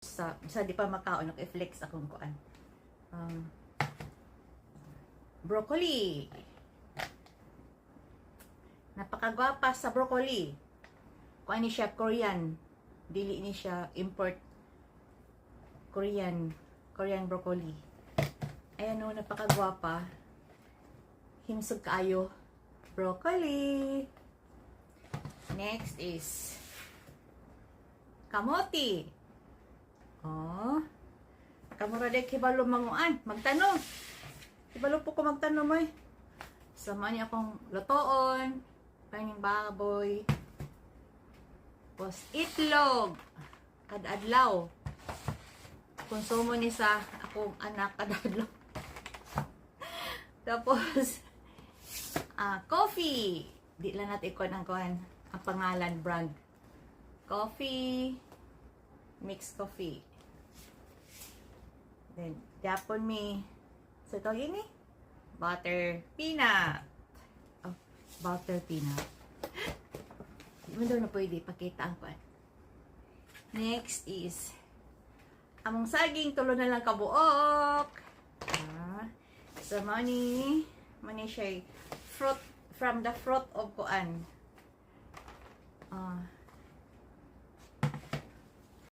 sa di pa makaon i-flex akong kuan. Broccoli. Napakagwapa sa broccoli. Kuan ni siya Korean. Dili ni siya import. Korean broccoli. Ayan o, napakagwapa. Himsog kaayo. Broccoli. Next is kamote. Oh. Kamura de kibalo manguan. Magtanong. Kibalo po ko magtanong mo. Sama niya akong lutoon. Kanyang baboy. Tapos itlog. Kadadlaw. Konsumo ni sa akong anak kadadlaw. Tapos coffee. Di lang natin ikon ang pangalan brand. Coffee. Mixed coffee. Then, Japon me. So, ito yun eh. Butter peanut. Oh, butter peanut. Hindi mo daw na pwede. Pakita ang kuan. Next is among saging. Tulo na lang kabuok. So, money siya fruit from the fruit of kuan.